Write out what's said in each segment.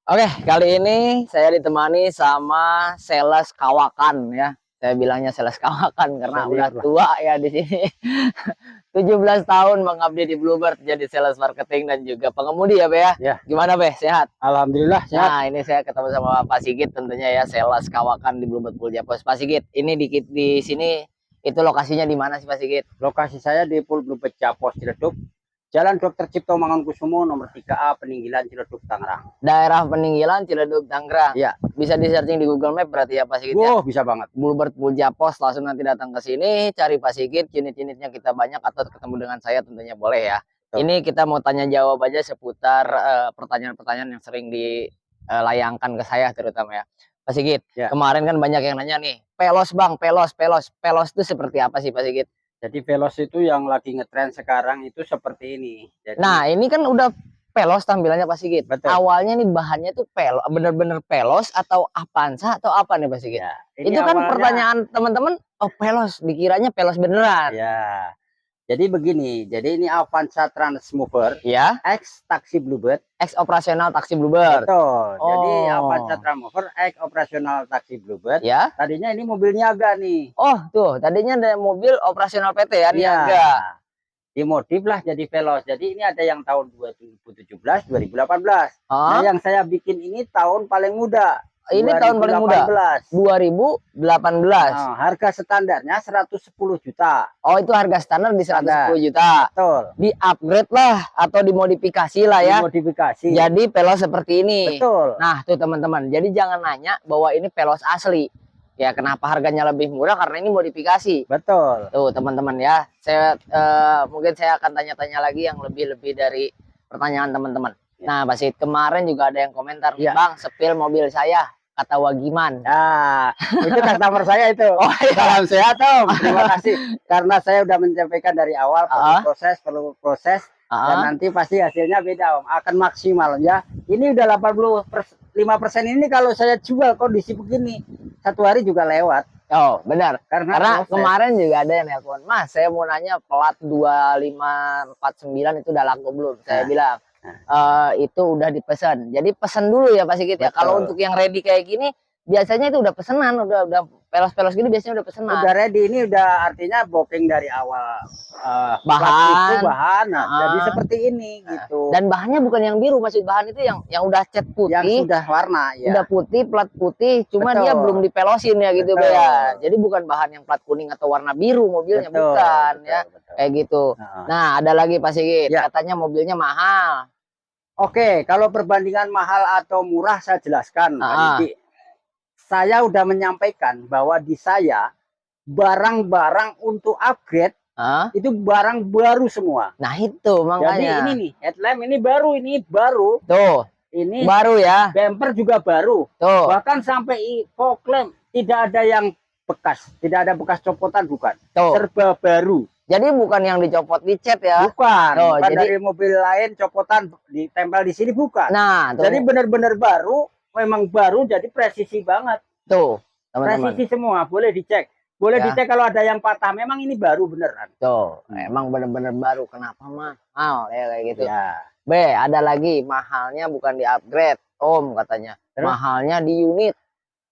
Oke, kali ini saya ditemani sama sales kawakan ya. Saya bilangnya sales kawakan karena udah Senior lah. tua ya di sini. 17 tahun mengabdi di Bluebird jadi sales marketing dan juga pengemudi ya, Be ya. Ya, Gimana, Be? Sehat? alhamdulillah sehat. Nah, ini saya ketemu sama Pak Sigit tentunya ya, sales kawakan di Bluebird Puljapos. Pak Sigit, ini di sini itu lokasinya di mana sih, Pak Sigit? Lokasi saya di Bluebird Japos Ciledug, Jalan Dr. Cipto Mangunkusumo nomor 3A Peninggilan Ciledug Tangerang. Daerah Peninggilan Ciledug Tangerang. Iya. Bisa di searching di Google Map berarti ya, Pak Sigit ya. Bisa banget. Bluebird Puljapos, langsung nanti datang ke sini, cari Pak Sigit, unit-unitnya kita banyak atau ketemu dengan saya tentunya boleh ya. Betul. Ini kita mau tanya jawab aja seputar pertanyaan-pertanyaan yang sering dilayangkan ke saya terutama ya. Pak Sigit, Ya. kemarin kan banyak yang nanya nih, pelos Bang, pelos itu seperti apa sih Pak Sigit? Jadi velos itu yang lagi ngetren sekarang itu seperti ini. Jadi, Nah, ini kan udah pelos tampilannya Pak Sigit. Betul. Awalnya nih bahannya tuh bener-bener pelos atau Avanza atau apa nih Pak Sigit? ya, Itu kan pertanyaan teman-teman, oh pelos, dikiranya pelos beneran. Ya. Jadi begini, jadi ini Avanza Transmover Ya, X Taksi Bluebird. ex operasional taksi Bluebird. Betul. Jadi Oh. Avanza Transmover X operasional taksi Bluebird. Ya. Tadinya ini mobil niaga nih. Oh, tuh, tadinya ada mobil operasional PT ya, niaga. Dimodif lah jadi velos. Jadi ini ada yang tahun 2017, 2018. Nah, yang saya bikin ini tahun paling muda. Ini tahun paling muda. 2018. Nah, harga standarnya 110 juta. Oh, itu harga standar di 110 juta. Betul. Di-upgrade lah atau dimodifikasi lah ya. Dimodifikasi. Jadi pelos seperti ini. Betul. Nah, tuh teman-teman. Jadi jangan nanya bahwa ini pelos asli. Ya, kenapa harganya lebih murah? Karena ini modifikasi. Betul. Tuh teman-teman ya. Saya mungkin saya akan tanya-tanya lagi yang lebih dari pertanyaan teman-teman. Nah, Pak Sigit, kemarin juga ada yang komentar, Bang, sepil mobil saya, kata Wagiman. Nah, itu customer saya itu. Oh, iya. Salam sehat, Om. Terima kasih. Karena saya udah menyampaikan dari awal perlu proses. Dan nanti pasti hasilnya beda, Om. Akan maksimal ya. Ini udah 85% ini kalau saya jual kondisi begini, satu hari juga lewat. Oh, benar. Karena proses. kemarin juga ada yang nelpon, Mas, saya mau nanya plat 2549 itu udah laku belum? Saya bilang, itu udah dipesan. Jadi pesan dulu ya Pak Sigit ya. Kalau untuk yang ready kayak gini, biasanya itu udah pesanan, udah pelos-pelos gini biasanya udah pesanan. Udah ready, ini udah artinya booking dari awal bahan. Nah, jadi seperti ini gitu. Dan bahannya bukan yang biru, maksud bahan itu yang udah cat putih, yang sudah warna ya. Udah putih, plat putih, cuma dia belum dipelosin ya gitu ya. Jadi bukan bahan yang plat kuning atau warna biru mobilnya, bukan ya. Kayak gitu. Nah, ada lagi Pak Sigit, katanya mobilnya mahal. Oke, kalau perbandingan mahal atau murah saya jelaskan. Jadi, saya udah menyampaikan bahwa di saya barang-barang untuk upgrade itu barang baru semua. Nah itu makanya. Jadi ini nih headlamp ini baru. Tuh. Ini baru ya. Bumper juga baru. Tuh. Bahkan sampai fog lamp tidak ada yang bekas, tidak ada bekas copotan, bukan. Tuh. Serba baru. Jadi bukan yang dicopot dicat ya? Bukan. Jadi dari mobil lain copotan ditempel di sini, bukan. Nah, tuh. Jadi benar-benar baru, memang baru, jadi presisi banget. Tuh, teman-teman. Presisi semua, boleh dicek. Boleh dicek kalau ada yang patah, memang ini baru beneran. Tuh, emang bener-bener baru. Kenapa mahal ya kayak gitu? Ya. B, ada lagi mahalnya bukan di upgrade, Om katanya. Terus? Mahalnya di unit.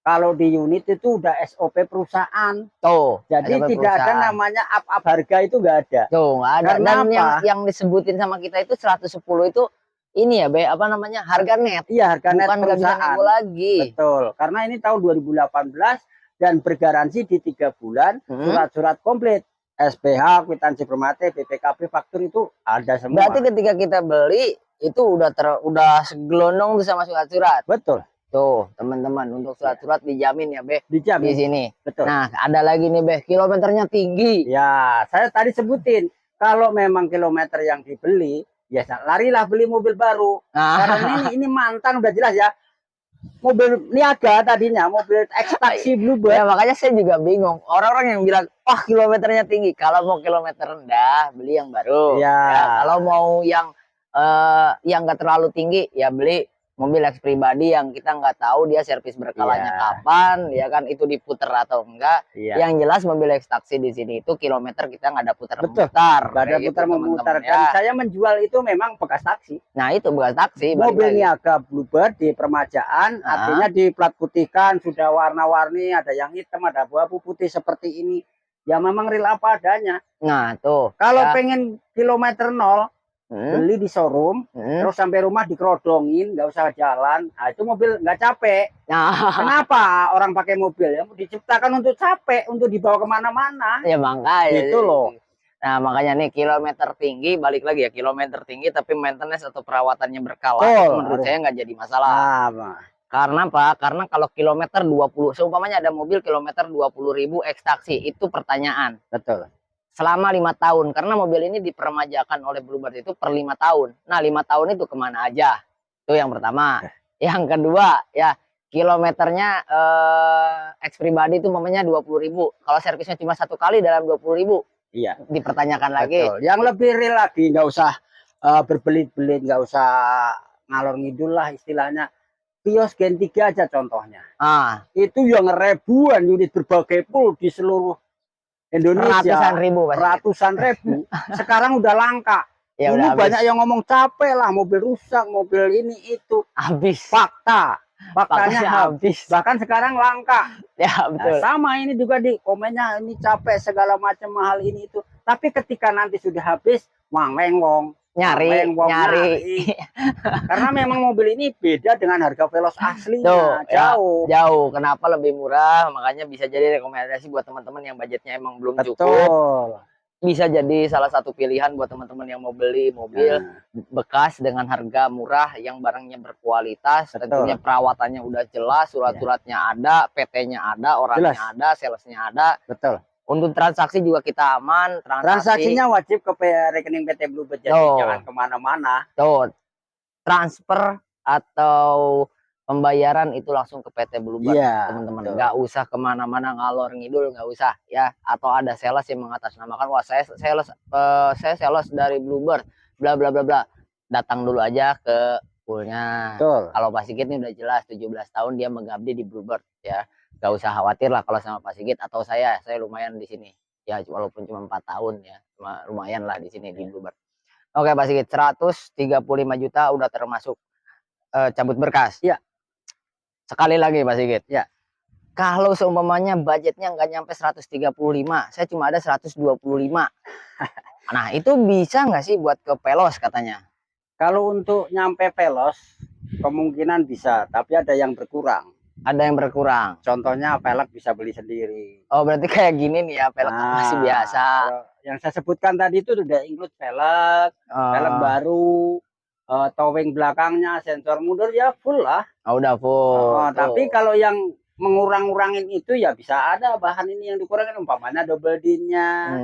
Kalau di unit itu udah SOP perusahaan. Tuh. Jadi tidak ada namanya up harga, itu nggak ada. Tuh, nggak ada. Karena dan yang disebutin sama kita itu 110 itu ini ya, Be, apa namanya? Harga net. Iya, harga net perusahaan. Bukan lagi. Betul. Karena ini tahun 2018 dan bergaransi di 3 bulan, surat-surat komplit. SPH, kwitansi permate, BPKB, faktur itu ada semua. Berarti ketika kita beli itu udah segelondong tuh sama surat-surat. Betul. Tuh, teman-teman, untuk surat-surat dijamin ya, Be. Dijamin. Di sini. Betul. Nah, ada lagi nih, Be, kilometernya tinggi. Ya, saya tadi sebutin, kalau memang kilometer yang dibeli, ya larilah beli mobil baru. Karena ini mantan udah jelas ya. Mobil niaga tadinya, mobil X Taksi Bluebird. Ya, makanya saya juga bingung. Orang-orang yang bilang, "Wah, kilometernya tinggi." Kalau mau kilometer rendah, beli yang baru. Ya. Kalau mau yang nggak terlalu tinggi, ya beli mobil X pribadi yang kita nggak tahu dia servis berkalanya kapan, ya kan, itu diputer atau enggak. Yang jelas mobil X taksi di sini itu kilometer kita nggak ada putar-putar. Nggak ada putar-putar. Dan saya menjual itu memang bekas taksi. Nah itu bekas taksi. Mobil niaga Bluebird di permajaan, artinya di plat putihkan, sudah warna-warni, ada yang hitam, ada abu-abu putih seperti ini. Ya memang real apa adanya. Nah tuh. Kalau pengen kilometer nol, beli di showroom, terus sampai rumah dikerodongin, nggak usah jalan. Nah, itu mobil nggak capek. Kenapa orang pakai mobil? Ya diciptakan untuk capek, untuk dibawa kemana-mana. Ya makanya itu loh. Nah makanya nih kilometer tinggi, balik lagi ya, kilometer tinggi tapi maintenance atau perawatannya berkala, menurut saya nggak jadi masalah. Karena apa? Karena kalau kilometer 20, seumpamanya ada mobil kilometer 20.000 X taksi, itu pertanyaan. Betul. Selama 5 tahun, karena mobil ini dipermajakan oleh Bluebird itu per 5 tahun. Nah 5 tahun itu kemana aja? Itu yang pertama. Yang kedua ya, kilometernya X pribadi itu namanya 20.000. Kalau servisnya cuma 1 kali dalam 20.000, iya, dipertanyakan lagi. Betul. Yang lebih real lagi, nggak usah berbelit-belit, nggak usah ngalor ngidul lah istilahnya. Vios Gen 3 aja contohnya. Itu yang ribuan unit berbagai pool di seluruh Indonesia, ratusan ribu. Sekarang udah langka. Ya, dulu banyak yang ngomong capek lah, mobil rusak, mobil ini itu. Habis. Faktanya habis. Bahkan sekarang langka. Ya betul. Nah, sama ini juga di komennya, ini capek segala macam mahal ini itu. Tapi ketika nanti sudah habis, wong nyari. Karena memang mobil ini beda dengan harga Veloz aslinya. Jauh. Kenapa lebih murah? Makanya bisa jadi rekomendasi buat teman-teman yang budgetnya emang belum cukup. Bisa jadi salah satu pilihan buat teman-teman yang mau beli mobil bekas dengan harga murah yang barangnya berkualitas. Tentunya perawatannya udah jelas, surat-suratnya ada, PT-nya ada, orangnya ada, salesnya ada. Betul. Untuk transaksi juga kita aman. Transaksinya wajib ke rekening PT Bluebird, jadi jangan kemana-mana. Transfer atau pembayaran itu langsung ke PT Bluebird, teman-teman. Nggak usah kemana-mana ngalor ngidul, nggak usah ya. Atau ada sales yang mengatasnamakan, wah saya sales dari Bluebird, bla bla bla bla. Datang dulu aja ke poolnya. Kalau Pak Sigit ini udah jelas 17 tahun dia mengabdi di Bluebird ya. Gak usah khawatir lah kalau sama Pak Sigit atau saya lumayan di sini ya, walaupun cuma 4 tahun ya, lumayan lah di sini di Bluebird. Oke Pak Sigit, 135 juta udah termasuk cabut berkas ya. Sekali lagi Pak Sigit ya, kalau seumpamanya budgetnya nggak nyampe 135, saya cuma ada 125. Nah itu bisa nggak sih buat ke Veloz katanya? Kalau untuk nyampe Veloz kemungkinan bisa, tapi ada yang berkurang. Ada yang berkurang. Contohnya velg bisa beli sendiri. Oh berarti kayak gini nih ya, velg masih biasa. Yang saya sebutkan tadi itu udah include velg baru, towing belakangnya, sensor mundur ya full lah. Udah full. Tapi kalau yang mengurang-urangin itu ya bisa ada bahan ini yang dikurangin, umpamanya double din-nya.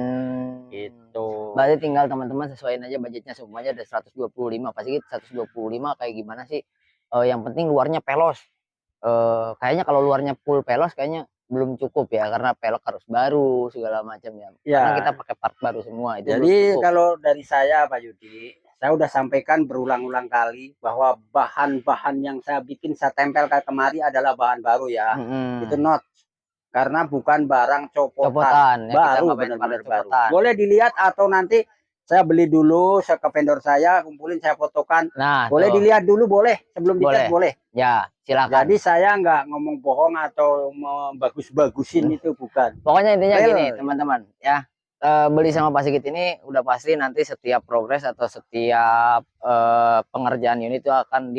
Gitu. Berarti tinggal teman-teman sesuaiin aja budgetnya, semuanya ada 125. Pasti 125 kayak gimana sih? Yang penting luarnya Veloz. Kayaknya kalau luarnya full Veloz kayaknya belum cukup ya, karena velg harus baru segala macam ya. Karena kita pakai part baru semua itu. Jadi kalau dari saya Pak Yudi, saya udah sampaikan berulang-ulang kali bahwa bahan-bahan yang saya bikin, saya tempel ke kemari adalah bahan baru ya. Itu not, karena bukan barang copotan ya, baru, benar-benar baru. Boleh dilihat atau nanti saya beli dulu, saya ke vendor saya, kumpulin, saya fotokan. Boleh dilihat dulu, boleh. Sebelum dicat boleh. Ya, silakan. Jadi saya nggak ngomong bohong atau membagus-bagusin itu, bukan. Pokoknya intinya gini, teman-teman. Ya, beli sama Pak Sigit ini udah pasti nanti setiap progres atau setiap pengerjaan unit itu akan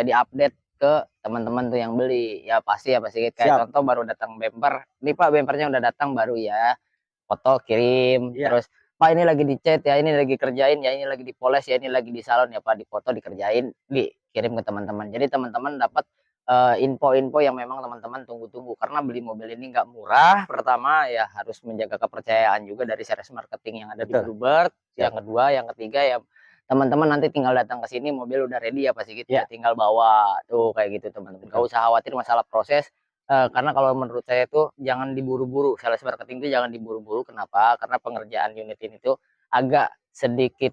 diupdate ke teman-teman tuh yang beli. Ya pasti ya Pak Sigit. Kayak contoh baru datang bumper. Nih Pak, bumpernya udah datang baru ya. Foto kirim, terus Pak ini lagi dicat ya, ini lagi kerjain ya, ini lagi dipoles ya, ini lagi di salon ya Pak, difoto, dikerjain, dikirim ke teman-teman. Jadi teman-teman dapat info-info yang memang teman-teman tunggu-tunggu, karena beli mobil ini nggak murah. Pertama ya harus menjaga kepercayaan juga dari sales marketing yang ada di Bluebird. Yang kedua, yang ketiga ya teman-teman nanti tinggal datang ke sini, mobil udah ready ya Pak Sigit, ya tinggal bawa tuh kayak gitu teman-teman. Gak usah khawatir masalah proses. Karena kalau menurut saya tuh jangan diburu-buru, sales marketing itu jangan diburu-buru. Kenapa? Karena pengerjaan unit ini tuh agak sedikit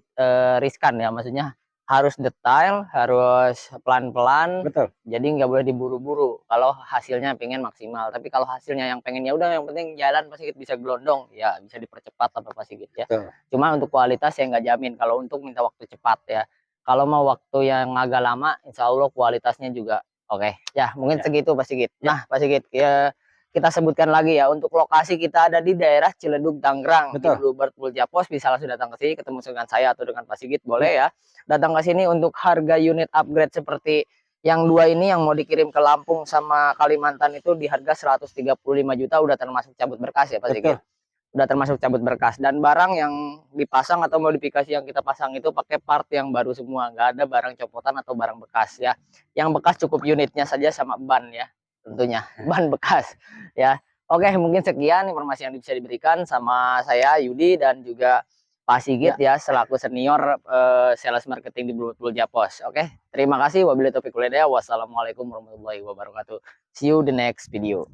riskan ya, maksudnya harus detail, harus pelan-pelan. Betul. Jadi nggak boleh diburu-buru kalau hasilnya pengen maksimal. Tapi kalau hasilnya yang pengen ya udah yang penting jalan Pak Sigit bisa gelondong, ya bisa dipercepat apa Pak Sigit ya. Betul. Cuma untuk kualitas saya nggak jamin. Kalau untuk minta waktu cepat ya. Kalau mau waktu yang agak lama, insya Allah kualitasnya juga oke. Ya mungkin segitu Pak Sigit. Nah Pak Sigit ya, kita sebutkan lagi ya, untuk lokasi kita ada di daerah Ciledug, Tangerang. Di Bluebird Pulja Pos, bisa langsung datang ke sini, ketemu dengan saya atau dengan Pak Sigit, boleh ya. Datang ke sini untuk harga unit upgrade seperti yang dua ini yang mau dikirim ke Lampung sama Kalimantan itu di harga 135 juta, udah termasuk cabut berkas ya Pak Sigit. Udah termasuk cabut berkas. Dan barang yang dipasang atau modifikasi yang kita pasang itu pakai part yang baru semua, nggak ada barang copotan atau barang bekas ya. Yang bekas cukup unitnya saja sama ban ya. Tentunya ban bekas ya. Oke, mungkin sekian informasi yang bisa diberikan sama saya Yudi dan juga Pak Sigit ya selaku senior sales marketing di Bluebird Pulja Pos. Oke, terima kasih. Wabillahi taufiq wal hidayah. Wassalamualaikum warahmatullahi wabarakatuh. See you the next video.